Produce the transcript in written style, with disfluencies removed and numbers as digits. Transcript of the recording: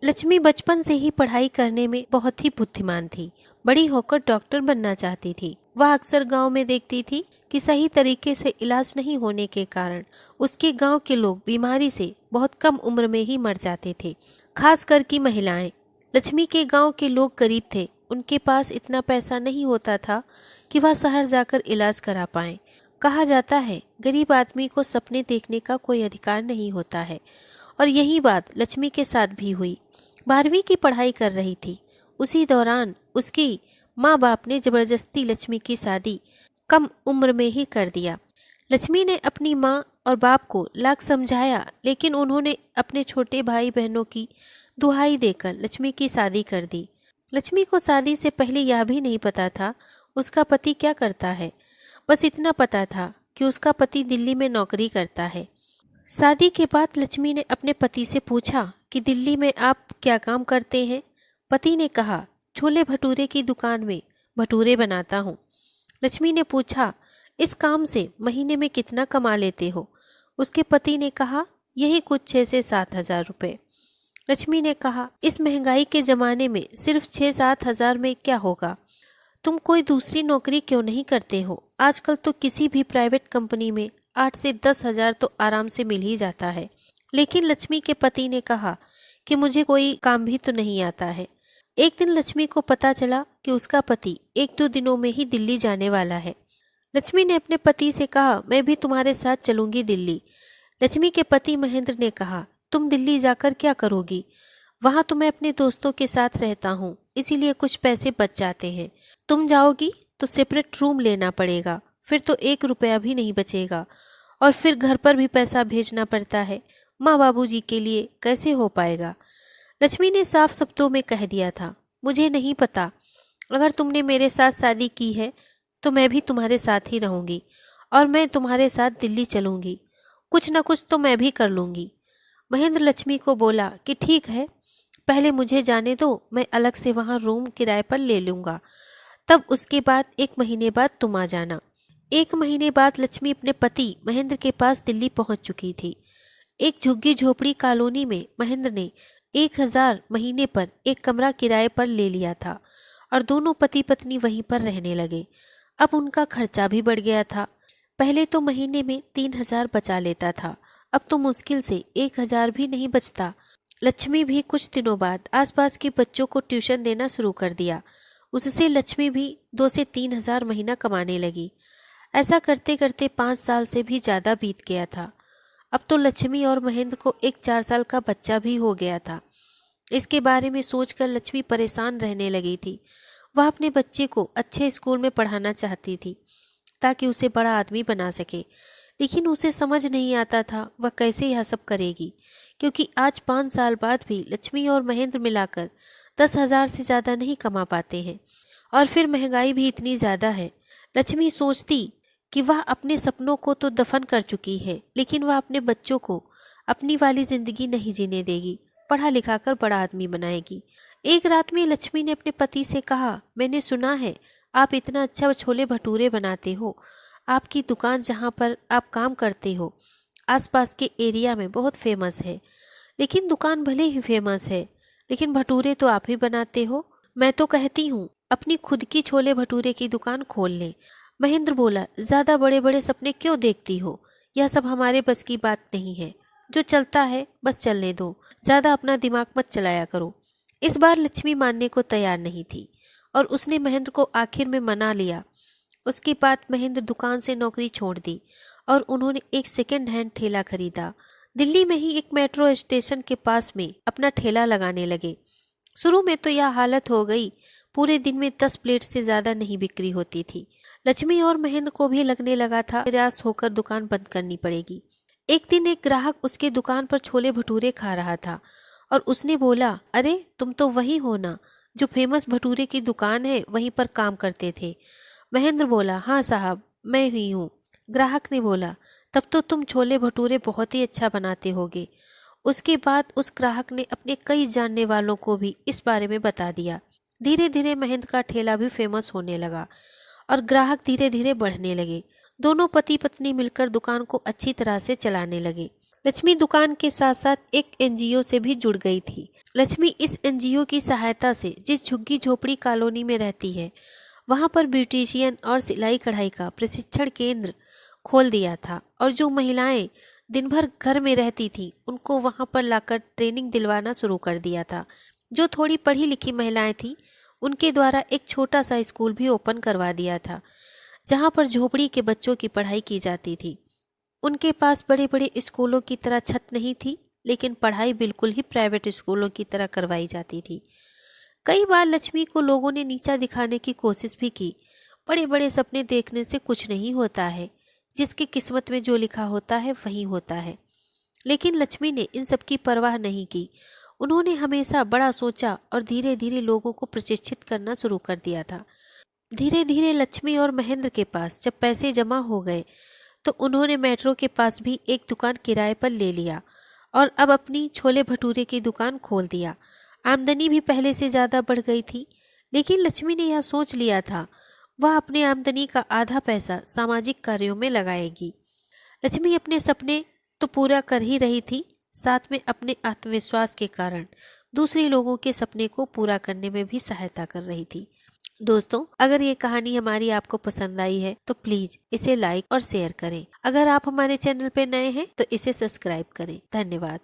लक्ष्मी बचपन से ही पढ़ाई करने में बहुत ही बुद्धिमान थी। बड़ी होकर डॉक्टर बनना चाहती थी। वह अक्सर गांव में देखती थी कि सही तरीके से इलाज नहीं होने के कारण उसके गांव के लोग बीमारी से बहुत कम उम्र में ही मर जाते थे, खास कर की महिलाएं। लक्ष्मी के गांव के लोग गरीब थे। उनके पास इतना पैसा नहीं होता था कि वह शहर जाकर इलाज करा पाएं। कहा जाता है, गरीब आदमी को सपने देखने का कोई अधिकार नहीं होता है, और यही बात लक्ष्मी के साथ भी हुई। 12वीं की पढ़ाई कर रही थी। उसी दौरान उसकी माँ बाप ने जबरदस्ती लक्ष्मी की शादी कम उम्र में ही कर दिया। लक्ष्मी ने अपनी माँ और बाप को लाख समझाया, लेकिन उन्होंने अपने छोटे भाई बहनों की दुहाई देकर लक्ष्मी की शादी कर दी। लक्ष्मी को शादी से पहले यह भी नहीं पता था उसका पति क्या करता है। बस इतना पता था कि उसका पति दिल्ली में नौकरी करता है। शादी के बाद लक्ष्मी ने अपने पति से पूछा कि दिल्ली में आप क्या काम करते हैं। पति ने कहा, छोले भटूरे की दुकान में भटूरे बनाता हूँ। लक्ष्मी ने पूछा, इस काम से महीने में कितना कमा लेते हो। उसके पति ने कहा, यही कुछ 6 से 7 हजार रुपये। लक्ष्मी ने कहा, इस महंगाई के ज़माने में सिर्फ 6-7 हजार में क्या होगा। तुम कोई दूसरी नौकरी क्यों नहीं करते हो। आजकल तो किसी भी प्राइवेट कंपनी में 8 से 10 हजार तो आराम से मिल ही जाता है। लेकिन लक्ष्मी के पति ने कहा कि मुझे कोई काम भी तो नहीं आता है। एक दिन लक्ष्मी को पता चला कि उसका पति 1-2 दिनों में ही दिल्ली जाने वाला है। लक्ष्मी ने अपने पति से कहा, मैं भी तुम्हारे साथ चलूंगी दिल्ली। लक्ष्मी के पति महेंद्र ने कहा, तुम दिल्ली जाकर क्या करोगी। वहाँ तो मैं अपने दोस्तों के साथ रहता हूँ, इसीलिए कुछ पैसे बच जाते हैं। तुम जाओगी तो सेपरेट रूम लेना पड़ेगा, फिर तो 1 रुपया भी नहीं बचेगा, और फिर घर पर भी पैसा भेजना पड़ता है। माँ बाबूजी के लिए कैसे हो पाएगा। लक्ष्मी ने साफ शब्दों में कह दिया था, मुझे नहीं पता, अगर तुमने मेरे साथ शादी की है तो मैं भी तुम्हारे साथ ही रहूंगी, और मैं तुम्हारे साथ दिल्ली चलूंगी। कुछ न कुछ तो मैं भी कर लूंगी। महेंद्र लक्ष्मी को बोला कि ठीक है, पहले मुझे जाने दो, मैं अलग से वहाँ रूम किराए पर ले लूँगा, तब उसके बाद 1 महीने बाद तुम आ जाना। 1 महीने बाद लक्ष्मी अपने पति महेंद्र के पास दिल्ली पहुंच चुकी थी। एक झुग्गी झोपड़ी कॉलोनी में महेंद्र ने 1 हजार महीने पर एक कमरा किराए पर ले लिया था, और दोनों पति पत्नी वहीं पर रहने लगे। अब उनका खर्चा भी बढ़ गया था। पहले तो महीने में 3 हजार बचा लेता था, अब तो मुश्किल से 1 हजार भी नहीं बचता। लक्ष्मी भी कुछ दिनों बाद आसपास के बच्चों को ट्यूशन देना शुरू कर दिया। उससे लक्ष्मी भी 2 से 3 हजार महीना कमाने लगी। ऐसा करते करते 5 साल से भी ज़्यादा बीत गया था। अब तो लक्ष्मी और महेंद्र को एक 4 साल का बच्चा भी हो गया था। इसके बारे में सोचकर लक्ष्मी परेशान रहने लगी थी। वह अपने बच्चे को अच्छे स्कूल में पढ़ाना चाहती थी ताकि उसे बड़ा आदमी बना सके, लेकिन उसे समझ नहीं आता था वह कैसे यह सब करेगी, क्योंकि आज 5 साल बाद भी लक्ष्मी और महेंद्र मिलाकर 10 हजार से ज़्यादा नहीं कमा पाते हैं, और फिर महंगाई भी इतनी ज़्यादा है। लक्ष्मी सोचती कि वह अपने सपनों को तो दफन कर चुकी है, लेकिन वह अपने बच्चों को अपनी वाली जिंदगी नहीं जीने देगी, पढ़ा लिखा कर बड़ा आदमी बनाएगी। एक रात में लक्ष्मी ने अपने पति से कहा, मैंने सुना है आप इतना अच्छा छोले भटूरे बनाते हो। आपकी दुकान जहाँ पर आप काम करते हो आसपास के एरिया में बहुत फेमस है। लेकिन दुकान भले ही फेमस है, लेकिन भटूरे तो आप ही बनाते हो। मैं तो कहती हूँ अपनी खुद की छोले भटूरे की दुकान खोल लें। महेंद्र बोला, ज़्यादा बड़े बड़े सपने क्यों देखती हो, यह सब हमारे बस की बात नहीं है। जो चलता है बस चलने दो, ज़्यादा अपना दिमाग मत चलाया करो। इस बार लक्ष्मी मानने को तैयार नहीं थी, और उसने महेंद्र को आखिर में मना लिया। उसके बाद महेंद्र दुकान से नौकरी छोड़ दी, और उन्होंने एक सेकेंड हैंड ठेला खरीदा। दिल्ली में ही एक मेट्रो स्टेशन के पास में अपना ठेला लगाने लगे। शुरू में तो यह हालत हो गई, पूरे दिन में 10 प्लेट से ज़्यादा नहीं बिक्री होती थी। लक्ष्मी और महेंद्र को भी लगने लगा था निराश होकर दुकान बंद करनी पड़ेगी। एक दिन एक ग्राहक उसके दुकान पर छोले भटूरे खा रहा था, और उसने बोला, अरे तुम तो वही हो ना जो फेमस भटूरे की दुकान है वहीं पर काम करते थे। महेंद्र बोला, हाँ साहब, मैं ही हूँ। ग्राहक ने बोला, तब तो तुम छोले भटूरे बहुत ही अच्छा बनाते होगे। उसके बाद उस ग्राहक ने अपने कई जानने वालों को भी इस बारे में बता दिया। धीरे धीरे महेंद्र का ठेला भी फेमस होने लगा, और ग्राहक धीरे धीरे बढ़ने लगे। दोनों पति पत्नी मिलकर दुकान को अच्छी तरह से चलाने लगे। लक्ष्मी दुकान के साथ साथ एक एनजीओ से भी जुड़ गई थी। लक्ष्मी इस एनजीओ की सहायता से जिस झुग्गी झोपड़ी कॉलोनी में रहती है, वहां पर ब्यूटिशियन और सिलाई कढ़ाई का प्रशिक्षण केंद्र खोल दिया था और जो महिलाएं दिन भर घर में रहती थी उनको वहां पर लाकर ट्रेनिंग दिलवाना शुरू कर दिया था। जो थोड़ी पढ़ी लिखी महिलाएं थी उनके द्वारा एक छोटा सा स्कूल भी ओपन करवा दिया था, जहां पर झोपड़ी के बच्चों की पढ़ाई की जाती थी। उनके पास बड़े बड़े स्कूलों की तरह छत नहीं थी, लेकिन पढ़ाई बिल्कुल ही प्राइवेट स्कूलों की तरह करवाई जाती थी। कई बार लक्ष्मी को लोगों ने नीचा दिखाने की कोशिश भी की। बड़े बड़े सपने देखने से कुछ नहीं होता है, जिसकी किस्मत में जो लिखा होता है वही होता है। लेकिन लक्ष्मी ने इन सब की परवाह नहीं की। उन्होंने हमेशा बड़ा सोचा और धीरे धीरे लोगों को प्रशिक्षित करना शुरू कर दिया था। धीरे धीरे लक्ष्मी और महेंद्र के पास जब पैसे जमा हो गए तो उन्होंने मेट्रो के पास भी एक दुकान किराए पर ले लिया और अब अपनी छोले भटूरे की दुकान खोल दिया। आमदनी भी पहले से ज़्यादा बढ़ गई थी, लेकिन लक्ष्मी ने यह सोच लिया था वह अपने आमदनी का आधा पैसा सामाजिक कार्यों में लगाएगी। लक्ष्मी अपने सपने तो पूरा कर ही रही थी, साथ में अपने आत्मविश्वास के कारण दूसरे लोगों के सपने को पूरा करने में भी सहायता कर रही थी। दोस्तों, अगर ये कहानी हमारी आपको पसंद आई है तो प्लीज इसे लाइक और शेयर करें। अगर आप हमारे चैनल पे नए हैं तो इसे सब्सक्राइब करें। धन्यवाद।